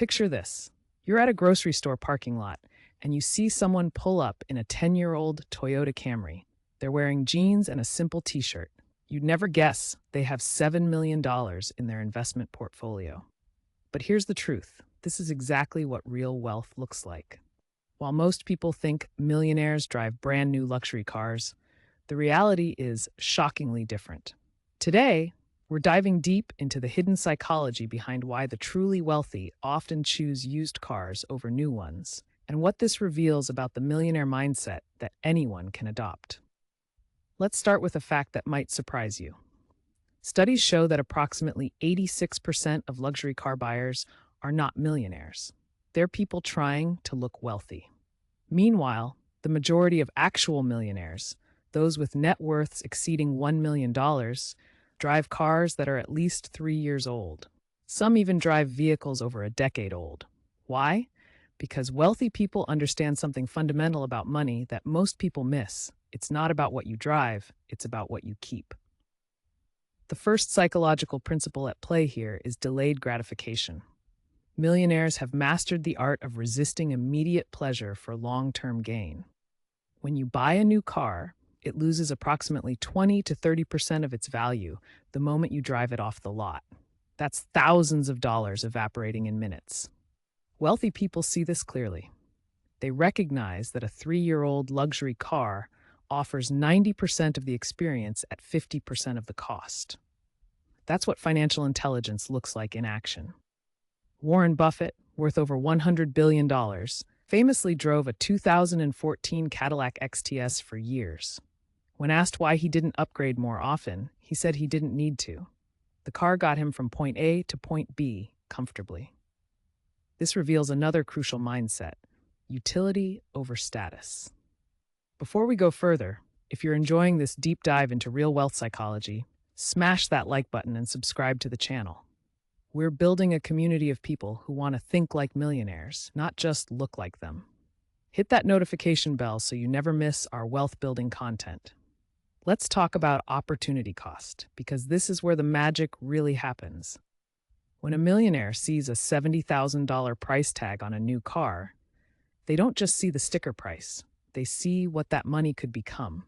Picture this. You're at a grocery store parking lot and you see someone pull up in a 10-year-old Toyota Camry. They're wearing jeans and a simple t-shirt. You'd never guess they have $7 million in their investment portfolio. But here's the truth. This is exactly what real wealth looks like. While most people think millionaires drive brand new luxury cars, the reality is shockingly different. Today, we're diving deep into the hidden psychology behind why the truly wealthy often choose used cars over new ones, and what this reveals about the millionaire mindset that anyone can adopt. Let's start with a fact that might surprise you. Studies show that approximately 86% of luxury car buyers are not millionaires. They're people trying to look wealthy. Meanwhile, the majority of actual millionaires, those with net worths exceeding $1 million, drive cars that are at least 3 years old. Some even drive vehicles over a decade old. Why? Because wealthy people understand something fundamental about money that most people miss. It's not about what you drive, it's about what you keep. The first psychological principle at play here is delayed gratification. Millionaires have mastered the art of resisting immediate pleasure for long-term gain. When you buy a new car, it loses approximately 20 to 30% of its value the moment you drive it off the lot. That's thousands of dollars evaporating in minutes. Wealthy people see this clearly. They recognize that a 3-year-old luxury car offers 90% of the experience at 50% of the cost. That's what financial intelligence looks like in action. Warren Buffett, worth over $100 billion, famously drove a 2014 Cadillac XTS for years. When asked why he didn't upgrade more often, he said he didn't need to. The car got him from point A to point B comfortably. This reveals another crucial mindset: utility over status. Before we go further, if you're enjoying this deep dive into real wealth psychology, smash that like button and subscribe to the channel. We're building a community of people who want to think like millionaires, not just look like them. Hit that notification bell so you never miss our wealth-building content. Let's talk about opportunity cost, because this is where the magic really happens. When a millionaire sees a $70,000 price tag on a new car, they don't just see the sticker price, they see what that money could become.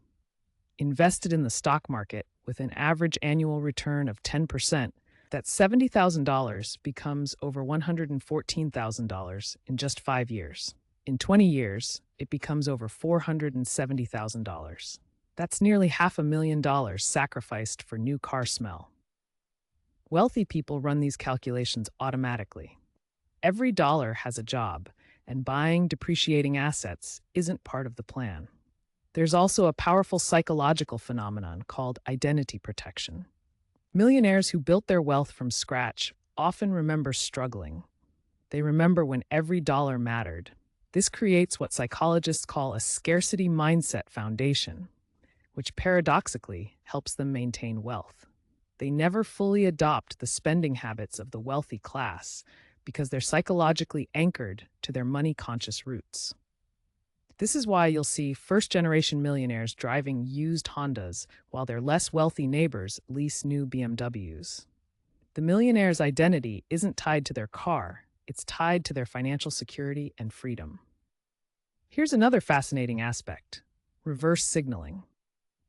Invested in the stock market with an average annual return of 10%, that $70,000 becomes over $114,000 in just 5 years. In 20 years, it becomes over $470,000. That's nearly $500,000 sacrificed for new car smell. Wealthy people run these calculations automatically. Every dollar has a job, and buying depreciating assets isn't part of the plan. There's also a powerful psychological phenomenon called identity protection. Millionaires who built their wealth from scratch often remember struggling. They remember when every dollar mattered. This creates what psychologists call a scarcity mindset foundation, which paradoxically helps them maintain wealth. They never fully adopt the spending habits of the wealthy class because they're psychologically anchored to their money-conscious roots. This is why you'll see first-generation millionaires driving used Hondas while their less wealthy neighbors lease new BMWs. The millionaire's identity isn't tied to their car, it's tied to their financial security and freedom. Here's another fascinating aspect: reverse signaling.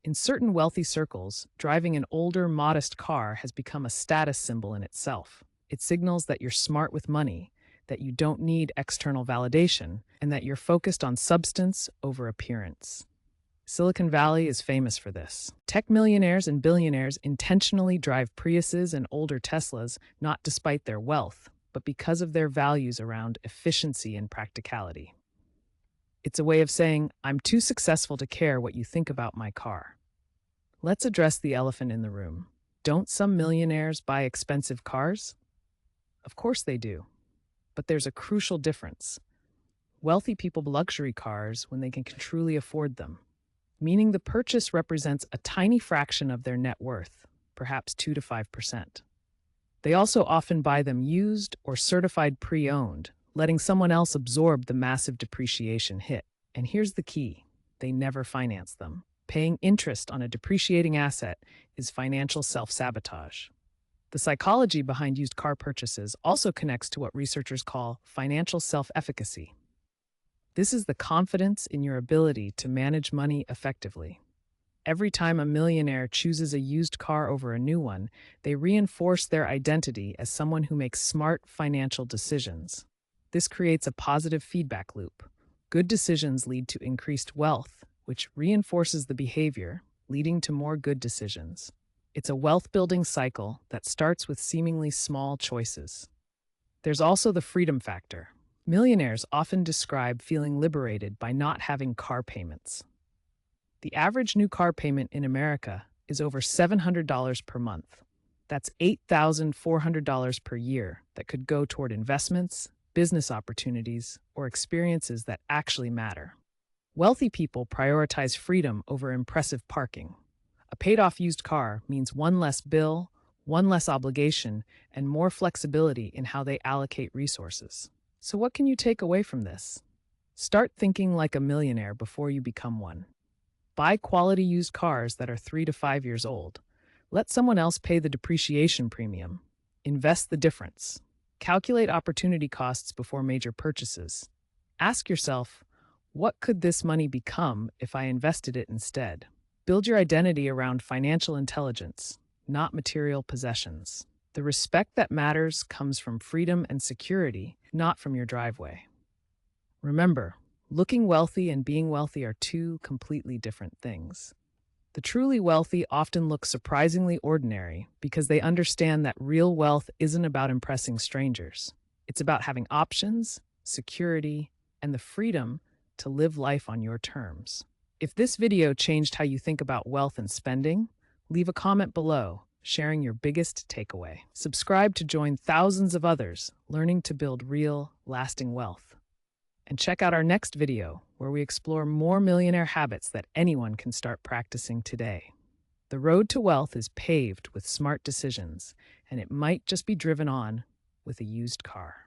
In certain wealthy circles, driving an older, modest car has become a status symbol in itself. It signals that you're smart with money, that you don't need external validation, and that you're focused on substance over appearance. Silicon Valley is famous for this. Tech millionaires and billionaires intentionally drive Priuses and older Teslas not despite their wealth, but because of their values around efficiency and practicality. It's a way of saying, I'm too successful to care what you think about my car. Let's address the elephant in the room. Don't some millionaires buy expensive cars? Of course they do. But there's a crucial difference. Wealthy people buy luxury cars when they can truly afford them, meaning the purchase represents a tiny fraction of their net worth, perhaps 2 to 5%. They also often buy them used or certified pre-owned, letting someone else absorb the massive depreciation hit. And here's the key: they never finance them. Paying interest on a depreciating asset is financial self-sabotage. The psychology behind used car purchases also connects to what researchers call financial self efficacy. This is the confidence in your ability to manage money effectively. Every time a millionaire chooses a used car over a new one, they reinforce their identity as someone who makes smart financial decisions. This creates a positive feedback loop. Good decisions lead to increased wealth, which reinforces the behavior, leading to more good decisions. It's a wealth building cycle that starts with seemingly small choices. There's also the freedom factor. Millionaires often describe feeling liberated by not having car payments. The average new car payment in America is over $700 per month. That's $8,400 per year that could go toward investments, business opportunities, or experiences that actually matter. Wealthy people prioritize freedom over impressive parking. A paid-off used car means one less bill, one less obligation, and more flexibility in how they allocate resources. So what can you take away from this? Start thinking like a millionaire before you become one. Buy quality used cars that are 3 to 5 years old. Let someone else pay the depreciation premium. Invest the difference. Calculate opportunity costs before major purchases. Ask yourself, what could this money become if I invested it instead? Build your identity around financial intelligence, not material possessions. The respect that matters comes from freedom and security, not from your driveway. Remember, looking wealthy and being wealthy are two completely different things. The truly wealthy often look surprisingly ordinary because they understand that real wealth isn't about impressing strangers. It's about having options, security, and the freedom to live life on your terms. If this video changed how you think about wealth and spending, leave a comment below, sharing your biggest takeaway. Subscribe to join thousands of others learning to build real, lasting wealth. And check out our next video, where we explore more millionaire habits that anyone can start practicing today. The road to wealth is paved with smart decisions, and it might just be driven on with a used car.